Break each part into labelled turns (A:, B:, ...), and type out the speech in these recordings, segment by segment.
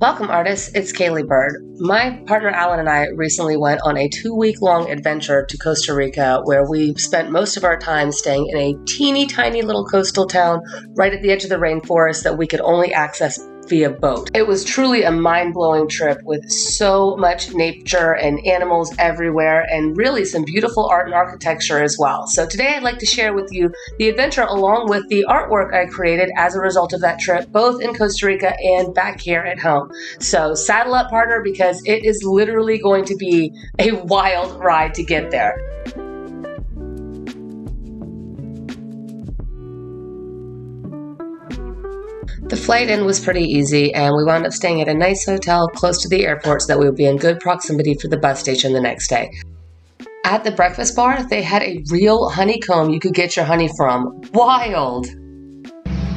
A: Welcome, artists. It's Caleigh Bird. My partner Alan and I recently went on a 2-week-long adventure to Costa Rica where we spent most of our time staying in a teeny tiny little coastal town right at the edge of the rainforest that we could only access via boat. It was truly a mind-blowing trip with so much nature and animals everywhere and really some beautiful art and architecture as well. So today I'd like to share with you the adventure along with the artwork I created as a result of that trip, both in Costa Rica and back here at home. So saddle up, partner, because it is literally going to be a wild ride to get there. The flight in was pretty easy, and we wound up staying at a nice hotel close to the airport so that we would be in good proximity for the bus station the next day. At the breakfast bar, they had a real honeycomb you could get your honey from. Wild!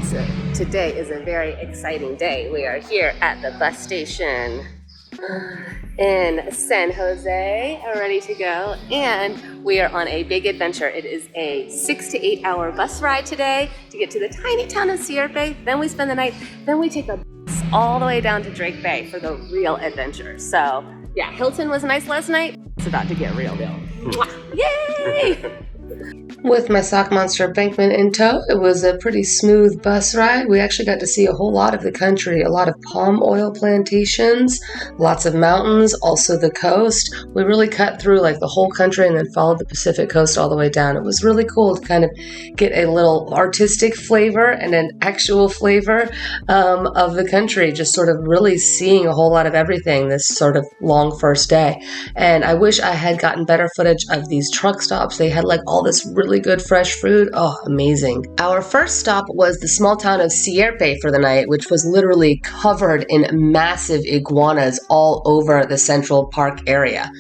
A: So today is a very exciting day. We are here at the bus station in San Jose, ready to go, and we are on a big adventure. It is a 6 to 8 hour bus ride today to get to the tiny town of ᴍᴜᴜ. Then we spend the night, then we take a bus all the way down to Drake Bay for the real adventure. So yeah, Hilton was nice last night. It's about to get real though. Yay! With my sock monster Bankman in tow, it was a pretty smooth bus ride. We actually got to see a whole lot of the country, a lot of palm oil plantations, lots of mountains, also the coast. We really cut through like the whole country and then followed the Pacific coast all the way down. It was really cool to kind of get a little artistic flavor and an actual flavor of the country, just sort of really seeing a whole lot of everything this sort of long first day. And I wish I had gotten better footage of these truck stops. They had like all this really good fresh food. Oh, amazing. Our first stop was the small town of ᴍᴜᴜ for the night, which was literally covered in massive iguanas all over the Central Park area.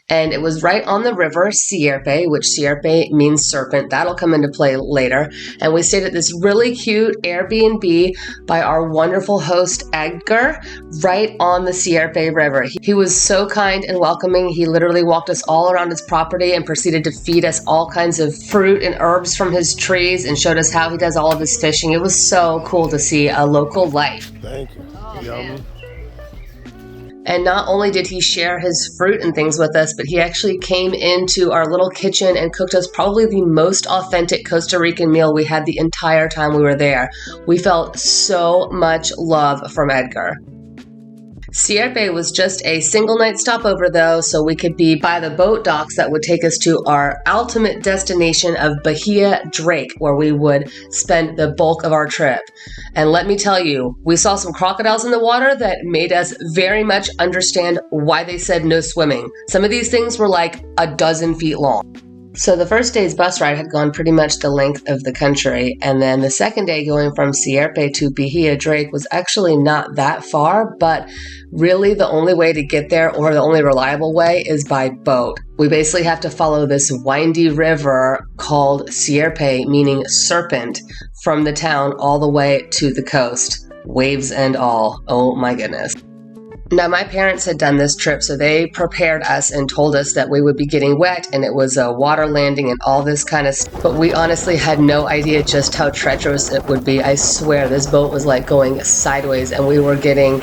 A: And it was right on the river ᴍᴜᴜ, which ᴍᴜᴜ means serpent. That'll come into play later. And we stayed at this really cute Airbnb by our wonderful host, Edgar, right on the ᴍᴜᴜ River. He was so kind and welcoming. He literally walked us all around his property and proceeded to feed us all kinds of fruit and herbs from his trees and showed us how he does all of his fishing. It was so cool to see a local life.
B: Thank you. Yum.
A: And not only did he share his fruit and things with us, but he actually came into our little kitchen and cooked us probably the most authentic Costa Rican meal we had the entire time we were there. We felt so much love from Edgar. ᴍᴜᴜ was just a single night stopover though, so we could be by the boat docks that would take us to our ultimate destination of Bahia Drake, where we would spend the bulk of our trip. And let me tell you, we saw some crocodiles in the water that made us very much understand why they said no swimming. Some of these things were like a dozen feet long. So the first day's bus ride had gone pretty much the length of the country, and then the second day going from ᴍᴜᴜ to Bahia Drake was actually not that far, but really the only way to get there, or the only reliable way, is by boat. We basically have to follow this windy river called ᴍᴜᴜ, meaning serpent, from the town all the way to the coast. Waves and all. Oh my goodness. Now, my parents had done this trip, so they prepared us and told us that we would be getting wet and it was a water landing and all this kind of stuff. But we honestly had no idea just how treacherous it would be. I swear this boat was like going sideways and we were getting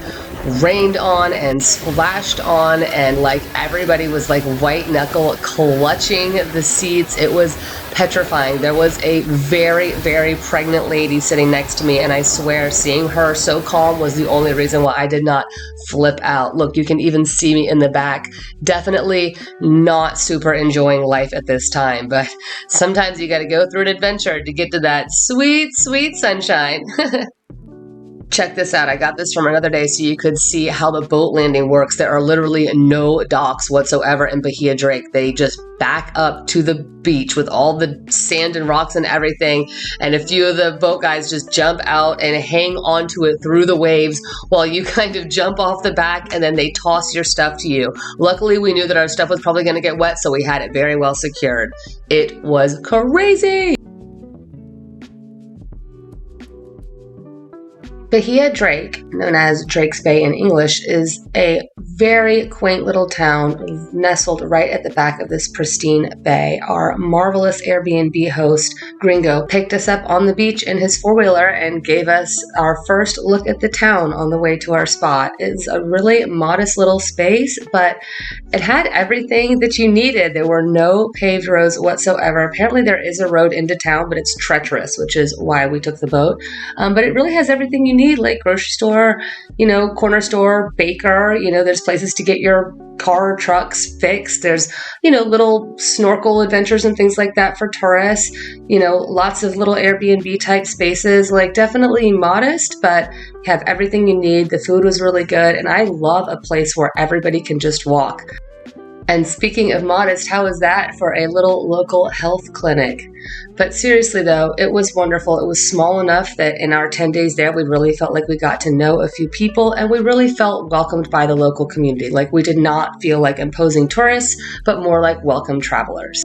A: rained on and splashed on, and like everybody was like white knuckle clutching the seats. It was petrifying. There was a very, very pregnant lady sitting next to me, and I swear seeing her so calm was the only reason why I did not flip out. Look, you can even see me in the back. Definitely not super enjoying life at this time, but sometimes you got to go through an adventure to get to that sweet, sweet sunshine. Check this out. I got this from another day so you could see how the boat landing works. There are literally no docks whatsoever in Bahia Drake. They just back up to the beach with all the sand and rocks and everything. And a few of the boat guys just jump out and hang onto it through the waves while you kind of jump off the back, and then they toss your stuff to you. Luckily, we knew that our stuff was probably going to get wet, so we had it very well secured. It was crazy. Bahia Drake, known as Drake's Bay in English, is a very quaint little town nestled right at the back of this pristine bay. Our marvelous Airbnb host, Gringo, picked us up on the beach in his four-wheeler and gave us our first look at the town on the way to our spot. It's a really modest little space, but it had everything that you needed. There were no paved roads whatsoever. Apparently there is a road into town, but it's treacherous, which is why we took the boat. But it really has everything you need, like grocery store, corner store, baker, there's places to get your car or trucks fixed. There's, little snorkel adventures and things like that for tourists, lots of little Airbnb type spaces, like definitely modest, but have everything you need. The food was really good. And I love a place where everybody can just walk. And speaking of modest, how is that for a little local health clinic? But seriously though, it was wonderful. It was small enough that in our 10 days there, we really felt like we got to know a few people and we really felt welcomed by the local community. Like we did not feel like imposing tourists, but more like welcome travelers.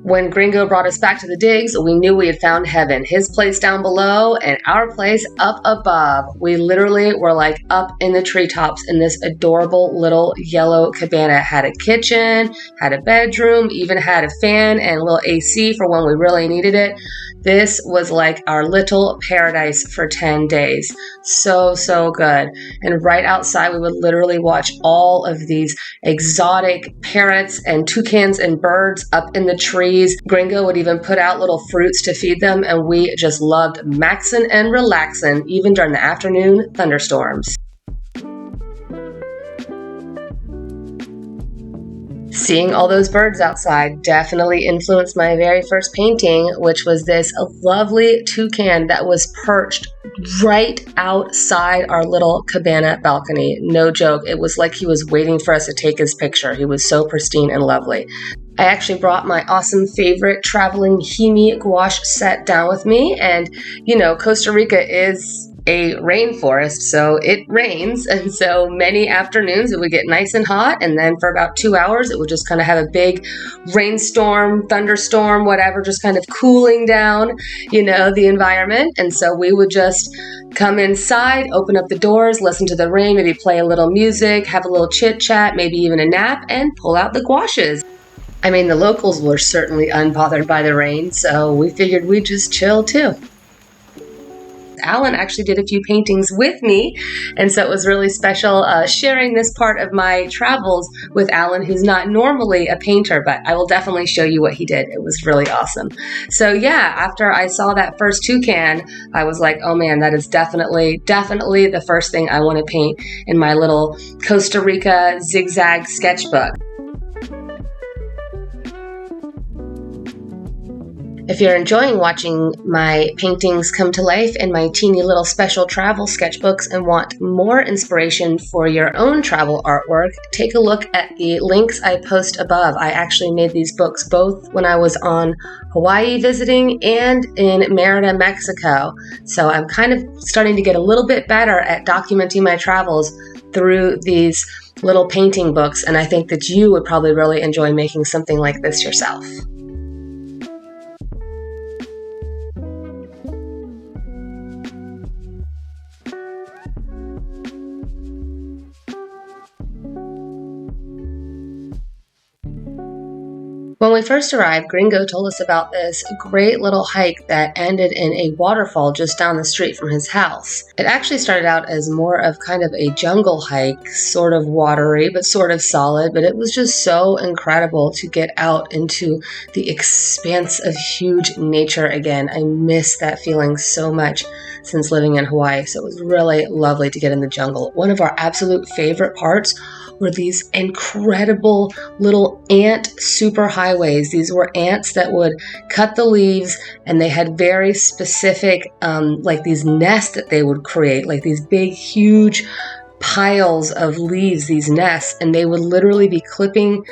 A: When Gringo brought us back to the digs, we knew we had found heaven. His place down below and our place up above. We literally were like up in the treetops in this adorable little yellow cabana. Had a kitchen, had a bedroom, even had a fan and a little AC for when we really needed it. This was like our little paradise for 10 days. So good. And right outside, we would literally watch all of these exotic parrots and toucans and birds up in the trees. Gringo would even put out little fruits to feed them, and we just loved maxing and relaxing, even during the afternoon thunderstorms. Seeing all those birds outside definitely influenced my very first painting, which was this lovely toucan that was perched right outside our little cabana balcony. No joke. It was like he was waiting for us to take his picture. He was so pristine and lovely. I actually brought my awesome favorite traveling Himi gouache set down with me. And, Costa Rica is a rainforest, so it rains, and so many afternoons it would get nice and hot, and then for about 2 hours it would just kind of have a big rainstorm, thunderstorm, whatever, just kind of cooling down, the environment. And so we would just come inside, open up the doors, listen to the rain, maybe play a little music, have a little chit chat, maybe even a nap, and pull out the gouaches. I mean, the locals were certainly unbothered by the rain, so we figured we'd just chill too. Alan actually did a few paintings with me, and so it was really special sharing this part of my travels with Alan, who's not normally a painter, but I will definitely show you what he did. It was really awesome. So yeah, after I saw that first toucan, I was like, oh man, that is definitely the first thing I want to paint in my little Costa Rica zigzag sketchbook. If you're enjoying watching my paintings come to life in my teeny little special travel sketchbooks and want more inspiration for your own travel artwork, take a look at the links I post above. I actually made these books both when I was on Hawaii visiting and in Mérida, Mexico. So I'm kind of starting to get a little bit better at documenting my travels through these little painting books, and I think that you would probably really enjoy making something like this yourself. When we first arrived, Gringo told us about this great little hike that ended in a waterfall just down the street from his house. It actually started out as more of kind of a jungle hike, sort of watery, but sort of solid, but it was just so incredible to get out into the expanse of huge nature again. I miss that feeling so much since living in Hawaii, so it was really lovely to get in the jungle. One of our absolute favorite parts were these incredible little ant superhighways. These were ants that would cut the leaves, and they had very specific, like these nests that they would create, like these big, huge piles of leaves, these nests, and they would literally be clipping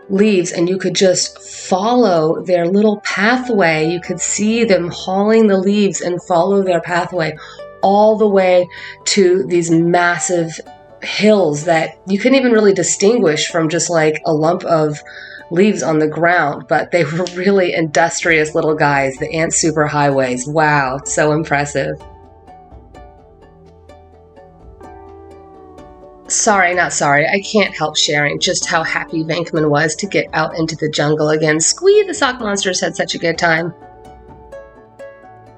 A: leaves, and you could just follow their little pathway. You could see them hauling the leaves and follow their pathway all the way to these massive hills that you couldn't even really distinguish from just like a lump of leaves on the ground, but they were really industrious little guys, the ant superhighways. Wow, so impressive. Sorry, not sorry. I can't help sharing just how happy Venkman was to get out into the jungle again. Squee, the sock monsters had such a good time.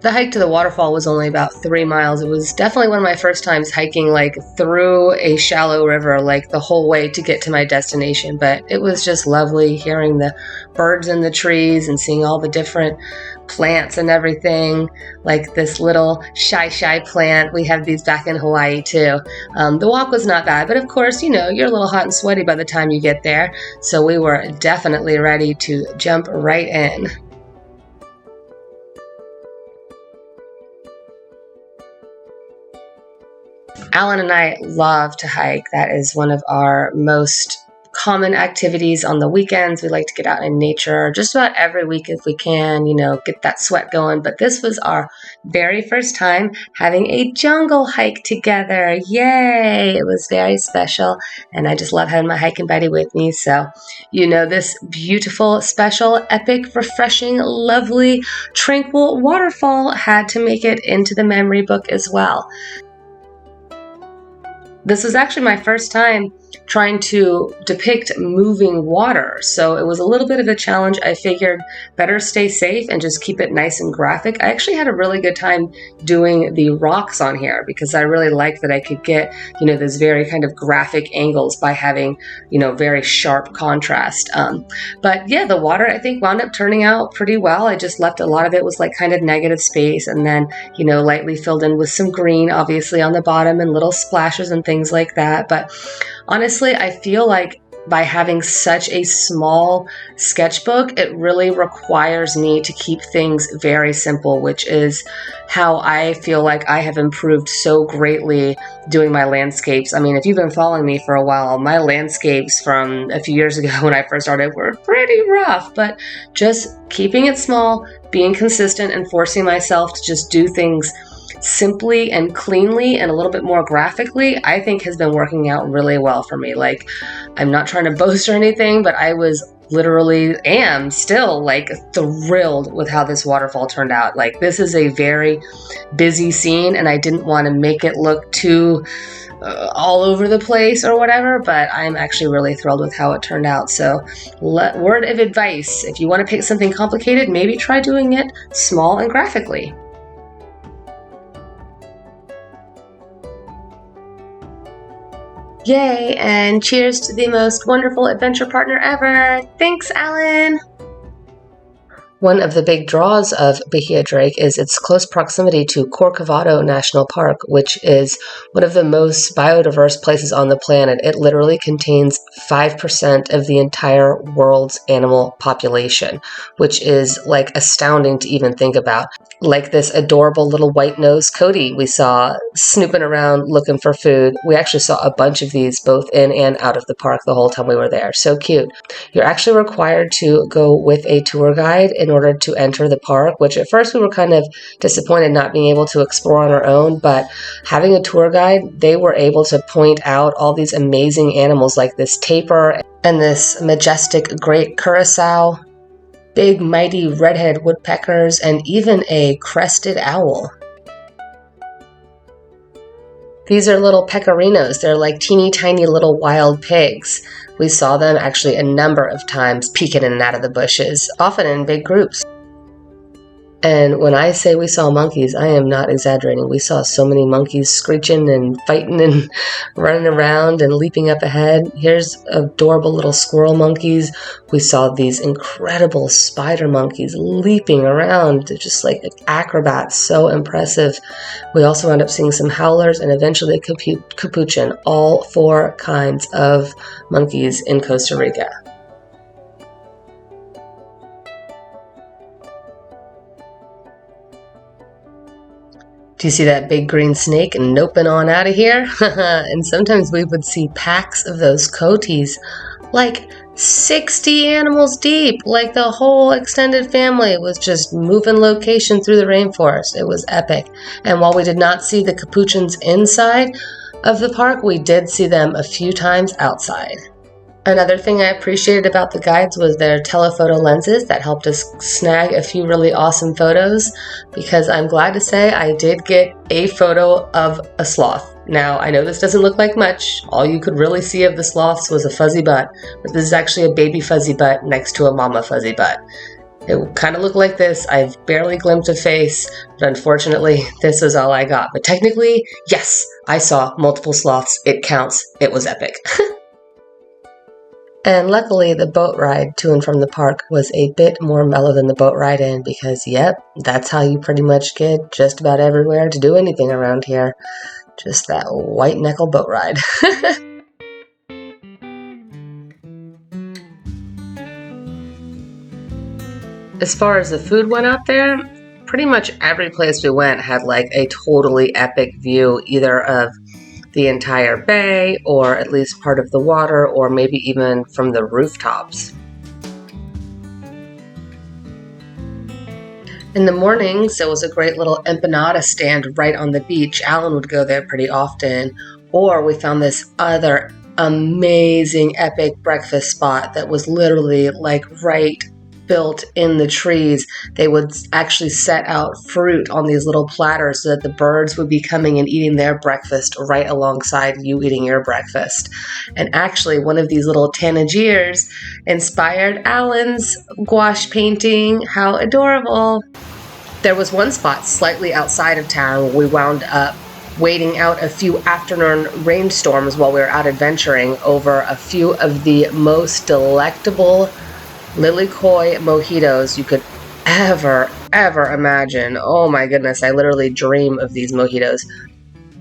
A: The hike to the waterfall was only about 3 miles. It was definitely one of my first times hiking like through a shallow river like the whole way to get to my destination, but it was just lovely hearing the birds in the trees and seeing all the different plants and everything, like this little shy plant. We have these back in Hawaii too. The walk was not bad, but of course, you know, you're a little hot and sweaty by the time you get there, so we were definitely ready to jump right in. Alan and I love to hike. That is one of our most common activities on the weekends. We like to get out in nature just about every week if we can, you know, get that sweat going. But this was our very first time having a jungle hike together. Yay! It was very special. And I just love having my hiking buddy with me. So, you know, this beautiful, special, epic, refreshing, lovely, tranquil waterfall had to make it into the memory book as well. This was actually my first time trying to depict moving water, so it was a little bit of a challenge. I figured better stay safe and just keep it nice and graphic. I actually had a really good time doing the rocks on here because I really liked that I could get, you know, those very kind of graphic angles by having, you know, very sharp contrast. But yeah, the water I think wound up turning out pretty well. I just left a lot of it was like kind of negative space and then, you know, lightly filled in with some green obviously on the bottom and little splashes and things like that. But honestly, I feel like by having such a small sketchbook, it really requires me to keep things very simple, which is how I feel like I have improved so greatly doing my landscapes. I mean, if you've been following me for a while, my landscapes from a few years ago when I first started were pretty rough, but just keeping it small, being consistent, and forcing myself to just do things simply and cleanly and a little bit more graphically, I think has been working out really well for me. Like, I'm not trying to boast or anything, but I am still like thrilled with how this waterfall turned out. Like, this is a very busy scene and I didn't want to make it look too all over the place or whatever, but I'm actually really thrilled with how it turned out. So word of advice, if you want to pick something complicated, maybe try doing it small and graphically. Yay, and cheers to the most wonderful adventure partner ever. Thanks, Alan. One of the big draws of Bahia Drake is its close proximity to Corcovado National Park, which is one of the most biodiverse places on the planet. It literally contains 5% of the entire world's animal population, which is like astounding to even think about. Like this adorable little white-nosed coyote we saw snooping around looking for food. We actually saw a bunch of these both in and out of the park the whole time we were there. So cute. You're actually required to go with a tour guide in order to enter the park, which at first we were kind of disappointed not being able to explore on our own, but having a tour guide, they were able to point out all these amazing animals like this tapir and this majestic great curassow, big mighty redhead woodpeckers, and even a crested owl. These are little pecorinos. They're like teeny tiny little wild pigs. We saw them actually a number of times peeking in and out of the bushes, often in big groups. And when I say we saw monkeys, I am not exaggerating. We saw so many monkeys screeching and fighting and running around and leaping up ahead. Here's adorable little squirrel monkeys. We saw these incredible spider monkeys leaping around. They're just like acrobats, so impressive. We also wound up seeing some howlers and eventually capuchin, all 4 kinds of monkeys in Costa Rica. Do you see that big green snake noping on out of here? And sometimes we would see packs of those coyotes, like 60 animals deep, like the whole extended family was just moving location through the rainforest. It was epic. And while we did not see the capuchins inside of the park, we did see them a few times outside. Another thing I appreciated about the guides was their telephoto lenses that helped us snag a few really awesome photos, because I'm glad to say I did get a photo of a sloth. Now, I know this doesn't look like much. All you could really see of the sloths was a fuzzy butt, but this is actually a baby fuzzy butt next to a mama fuzzy butt. It kind of looked like this. I've barely glimpsed a face, but unfortunately, this was all I got. But technically, yes, I saw multiple sloths. It counts. It was epic. And luckily, the boat ride to and from the park was a bit more mellow than the boat ride in, because, yep, that's how you pretty much get just about everywhere to do anything around here. Just that white knuckle boat ride. As far as the food went out there, pretty much every place we went had like a totally epic view, either of the entire bay, or at least part of the water, or maybe even from the rooftops. In the mornings, there was a great little empanada stand right on the beach. Alan would go there pretty often. Or we found this other amazing epic breakfast spot that was literally like right built in the trees. They would actually set out fruit on these little platters so that the birds would be coming and eating their breakfast right alongside you eating your breakfast. And actually, one of these little tanagiers inspired Alan's gouache painting. How adorable. There was one spot slightly outside of town where we wound up waiting out a few afternoon rainstorms while we were out adventuring over a few of the most delectable ᴘᴜᴜ mojitos you could ever imagine. Oh my goodness, I literally dream of these mojitos.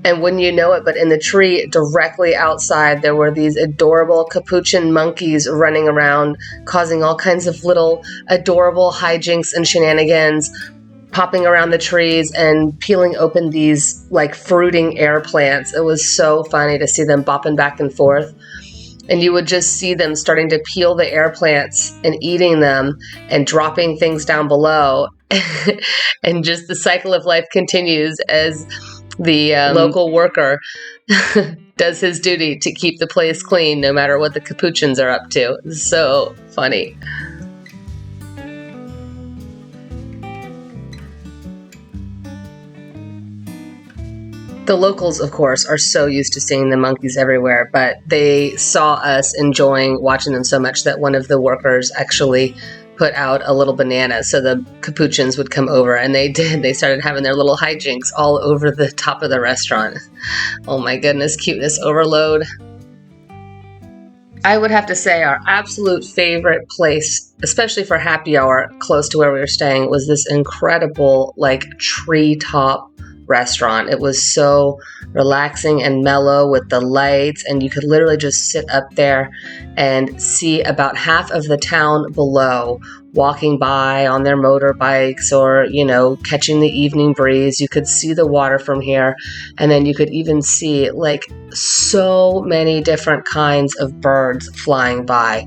A: And wouldn't you know it, but in the tree directly outside, there were these adorable capuchin monkeys running around, causing all kinds of little adorable hijinks and shenanigans, popping around the trees and peeling open these like fruiting air plants. It was so funny to see them bopping back and forth. And you would just see them starting to peel the air plants and eating them and dropping things down below. And just the cycle of life continues as the local worker does his duty to keep the place clean no matter what the capuchins are up to. So funny. The locals, of course, are so used to seeing the monkeys everywhere, but they saw us enjoying watching them so much that one of the workers actually put out a little banana so the capuchins would come over, and they did. They started having their little hijinks all over the top of the restaurant. Oh my goodness, cuteness overload. I would have to say our absolute favorite place, especially for happy hour close to where we were staying, was this incredible like treetop restaurant. It was so relaxing and mellow with the lights, and you could literally just sit up there and see about half of the town below walking by on their motorbikes or, you know, catching the evening breeze. You could see the water from here, and then you could even see like so many different kinds of birds flying by,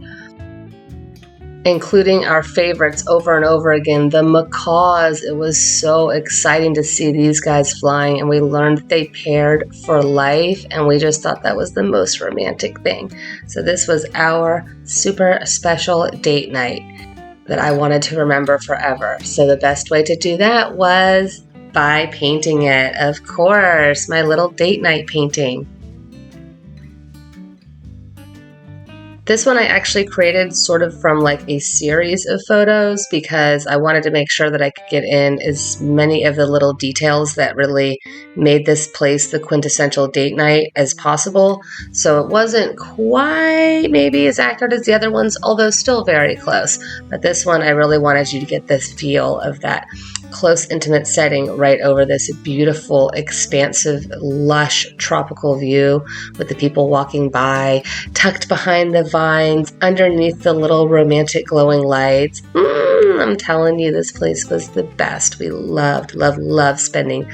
A: including our favorites over and over again, the macaws. It was so exciting to see these guys flying, and we learned that they paired for life, and we just thought that was the most romantic thing. So this was our super special date night that I wanted to remember forever. So the best way to do that was by painting it. Of course, my little date night painting. This one I actually created sort of from like a series of photos because I wanted to make sure that I could get in as many of the little details that really made this place the quintessential date night as possible. So it wasn't quite maybe as accurate as the other ones, although still very close. But this one, I really wanted you to get this feel of that close, intimate setting right over this beautiful, expansive, lush, tropical view with the people walking by, tucked behind the vines, underneath the little romantic glowing lights. I'm telling you, this place was the best. We loved spending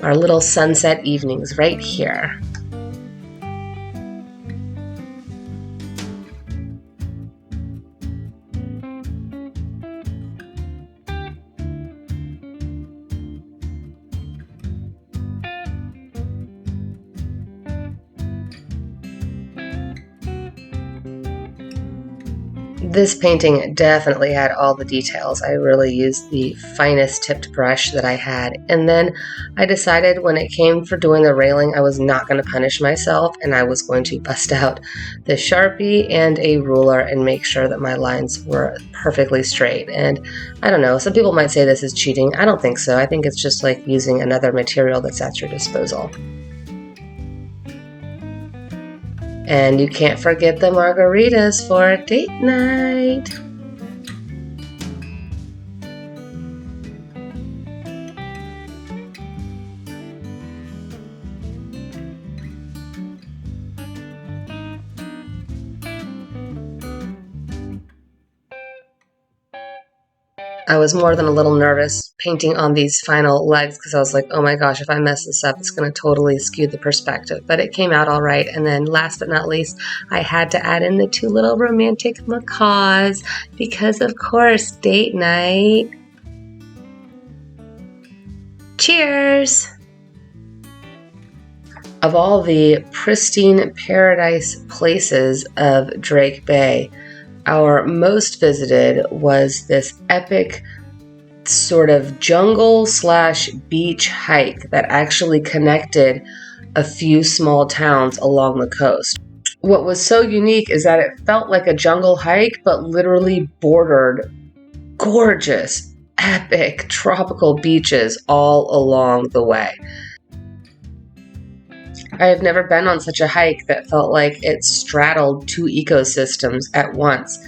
A: our little sunset evenings right here. This painting definitely had all the details. I really used the finest tipped brush that I had. And then I decided when it came for doing the railing, I was not going to punish myself, and I was going to bust out the Sharpie and a ruler and make sure that my lines were perfectly straight. And I don't know, some people might say this is cheating. I don't think so. I think it's just like using another material that's at your disposal. And you can't forget the margaritas for date night. I was more than a little nervous painting on these final legs because I was like, oh my gosh, if I mess this up, it's going to totally skew the perspective. But it came out all right. And then last but not least, I had to add in the two little romantic macaws because, of course, date night. Cheers! Of all the pristine paradise places of Drake Bay, our most visited was this epic sort of jungle/beach hike that actually connected a few small towns along the coast. What was so unique is that it felt like a jungle hike, but literally bordered gorgeous, epic, tropical beaches all along the way. I have never been on such a hike that felt like it straddled two ecosystems at once.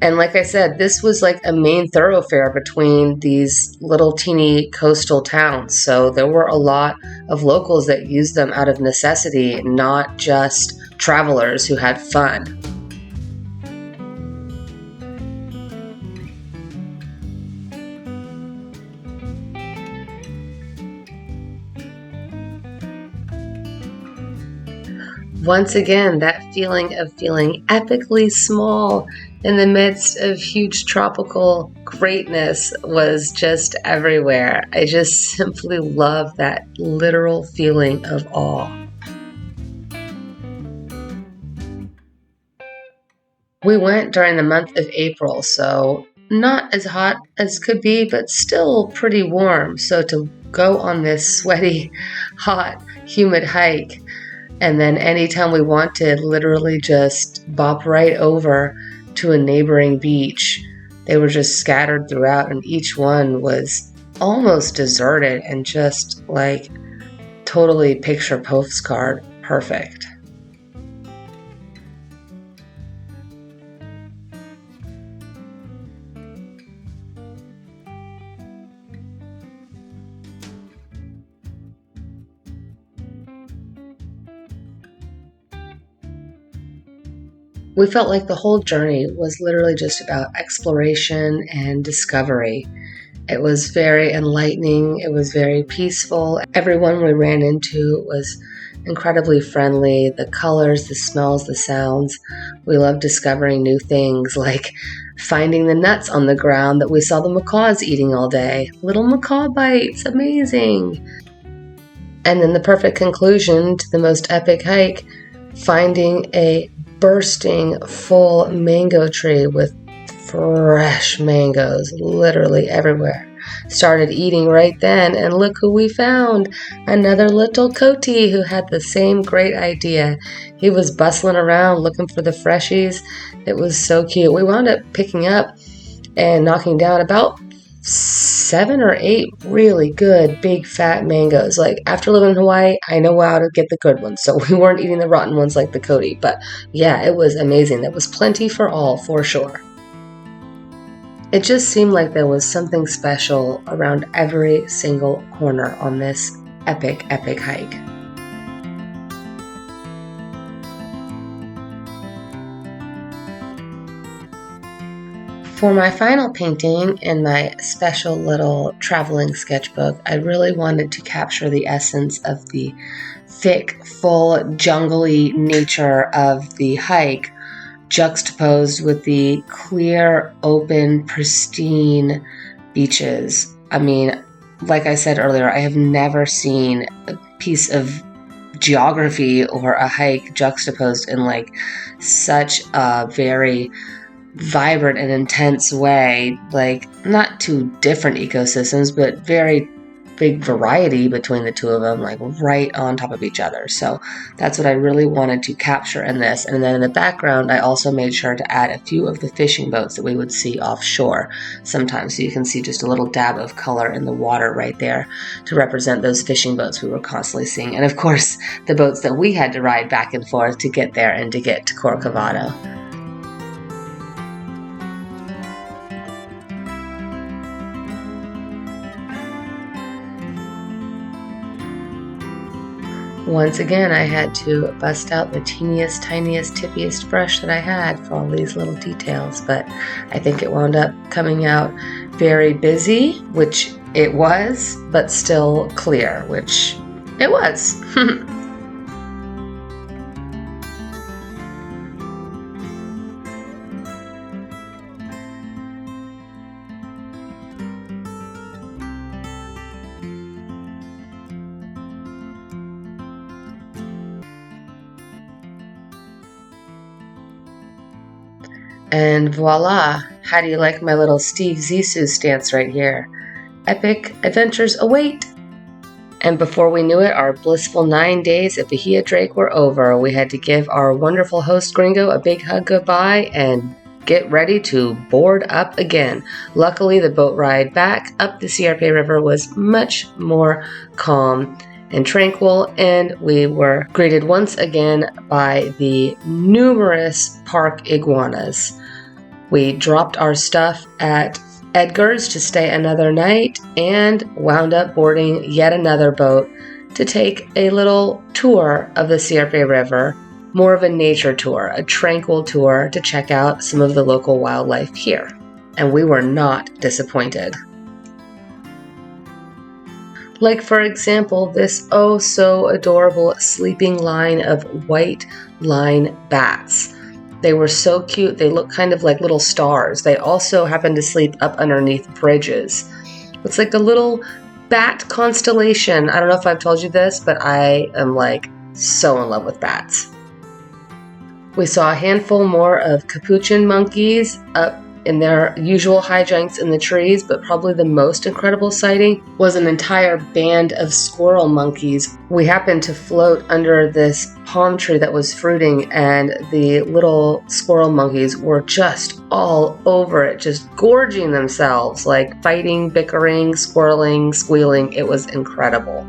A: And like I said, this was like a main thoroughfare between these little teeny coastal towns. So there were a lot of locals that used them out of necessity, not just travelers who had fun. Once again, that feeling of feeling epically small in the midst of huge tropical greatness was just everywhere. I just simply love that literal feeling of awe. We went during the month of April, so not as hot as could be, but still pretty warm. So to go on this sweaty, hot, humid hike, and then anytime we wanted, literally just bop right over to a neighboring beach. They were just scattered throughout, and each one was almost deserted and just like totally picture postcard perfect. We felt like the whole journey was literally just about exploration and discovery. It was very enlightening. It was very peaceful. Everyone we ran into was incredibly friendly. The colors, the smells, the sounds. We loved discovering new things, like finding the nuts on the ground that we saw the macaws eating all day. Little macaw bites, amazing. And then the perfect conclusion to the most epic hike, finding a bursting full mango tree with fresh mangoes literally everywhere. Started eating right then, and look who we found. Another little coati who had the same great idea. He was bustling around looking for the freshies. It was so cute. We wound up picking up and knocking down about 7 or 8 really good, big, fat mangoes. Like, after living in Hawaii, I know how to get the good ones, so we weren't eating the rotten ones like the coati. But yeah, it was amazing. There was plenty for all, for sure. It just seemed like there was something special around every single corner on this epic, epic hike. For my final painting in my special little traveling sketchbook, I really wanted to capture the essence of the thick, full, jungly nature of the hike, juxtaposed with the clear, open, pristine beaches. I mean, like I said earlier, I have never seen a piece of geography or a hike juxtaposed in like such a very vibrant and intense way, like not two different ecosystems, but very big variety between the two of them, like right on top of each other. So that's what I really wanted to capture in this. And then in the background, I also made sure to add a few of the fishing boats that we would see offshore sometimes. So you can see just a little dab of color in the water right there to represent those fishing boats we were constantly seeing. And of course, the boats that we had to ride back and forth to get there and to get to Corcovado. Once again, I had to bust out the teeniest, tiniest, tippiest brush that I had for all these little details, but I think it wound up coming out very busy, which it was, but still clear, which it was. And voila! How do you like my little Steve Zissou stance right here? Epic adventures await! And before we knew it, our blissful 9 days at Bahia Drake were over. We had to give our wonderful host gringo a big hug goodbye and get ready to board up again. Luckily, the boat ride back up the Sierpe River was much more calm and tranquil, and we were greeted once again by the numerous park iguanas. We dropped our stuff at Edgar's to stay another night and wound up boarding yet another boat to take a little tour of the Sierpe River, more of a nature tour, a tranquil tour to check out some of the local wildlife here. And we were not disappointed. Like, for example, this oh so adorable sleeping line of white line bats. They were so cute. They look kind of like little stars. They also happen to sleep up underneath bridges. It's like a little bat constellation. I don't know if I've told you this, but I am like so in love with bats. We saw a handful more of capuchin monkeys up in their usual hijinks in the trees, but probably the most incredible sighting was an entire band of squirrel monkeys. We happened to float under this palm tree that was fruiting, and the little squirrel monkeys were just all over it, just gorging themselves, like fighting, bickering, squirreling, squealing. It was incredible.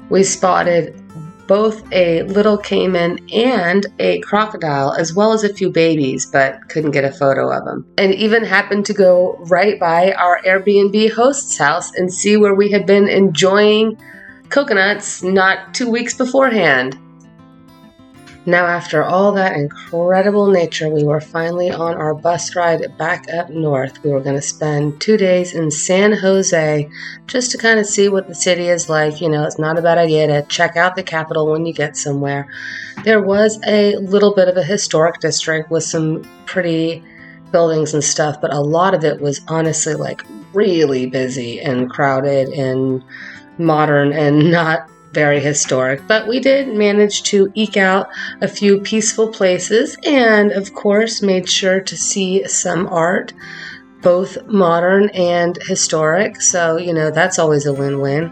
A: We spotted both a little caiman and a crocodile, as well as a few babies, but couldn't get a photo of them. And even happened to go right by our Airbnb host's house and see where we had been enjoying coconuts not 2 weeks beforehand. Now, after all that incredible nature, we were finally on our bus ride back up north. We were going to spend 2 days in San Jose just to kind of see what the city is like. You know, it's not a bad idea to check out the capital when you get somewhere. There was a little bit of a historic district with some pretty buildings and stuff, but a lot of it was honestly like really busy and crowded and modern and not very historic, but we did manage to eke out a few peaceful places and, of course, made sure to see some art, both modern and historic. So, you know, that's always a win-win.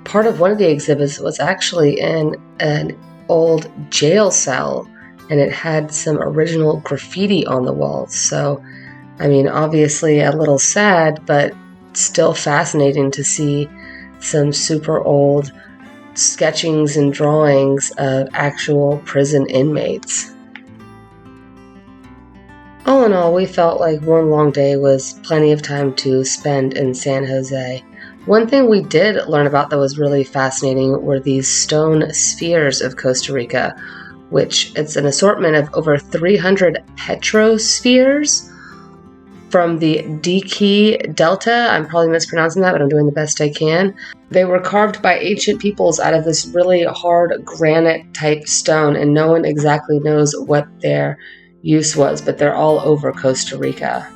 A: Part of one of the exhibits was actually in an old jail cell, and it had some original graffiti on the walls. So, I mean, obviously a little sad, but still fascinating to see some super old sketchings and drawings of actual prison inmates. All in all, we felt like one long day was plenty of time to spend in San Jose. One thing we did learn about that was really fascinating were these stone spheres of Costa Rica, which it's an assortment of over 300 petrospheres. from the Dick Delta. I'm probably mispronouncing that, but I'm doing the best I can. They were carved by ancient peoples out of this really hard granite type stone, and no one exactly knows what their use was, but they're all over Costa Rica.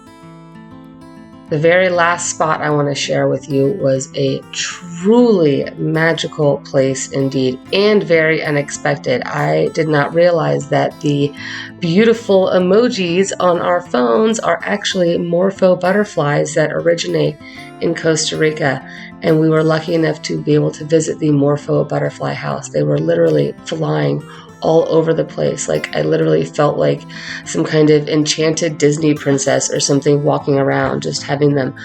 A: The very last spot I want to share with you was a truly magical place indeed, and very unexpected. I did not realize that the beautiful emojis on our phones are actually morpho butterflies that originate in Costa Rica, and we were lucky enough to be able to visit the morpho butterfly house. They were literally flying all over the place. Like, I literally felt like some kind of enchanted Disney princess or something walking around, just having them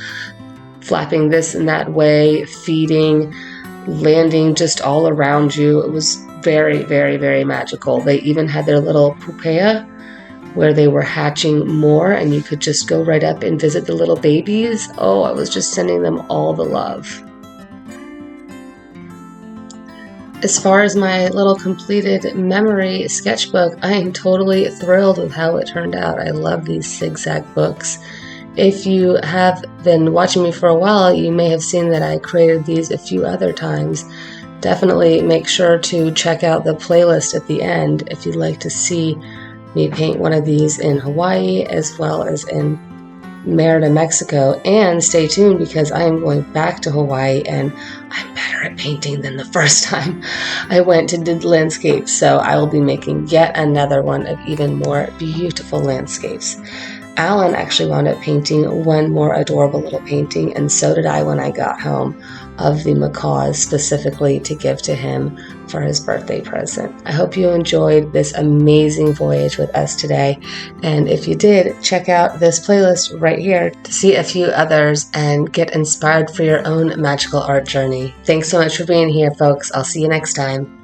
A: flapping this and that way, feeding, landing just all around you. It was very, very, very magical. They even had their little pupaea where they were hatching more, and you could just go right up and visit the little babies. Oh, I was just sending them all the love. As far as my little completed memory sketchbook, I am totally thrilled with how it turned out. I love these zigzag books. If you have been watching me for a while, you may have seen that I created these a few other times. Definitely make sure to check out the playlist at the end if you'd like to see me paint one of these in Hawaii as well as in Mérida, Mexico, and stay tuned because I am going back to Hawaii and I'm better at painting than the first time I went to did landscapes, so I will be making yet another one of even more beautiful landscapes. Alan actually wound up painting one more adorable little painting, and so did I when I got home, of the macaws specifically to give to him for his birthday present. I hope you enjoyed this amazing voyage with us today, and if you did, check out this playlist right here to see a few others and get inspired for your own magical art journey. Thanks so much for being here, folks. I'll see you next time.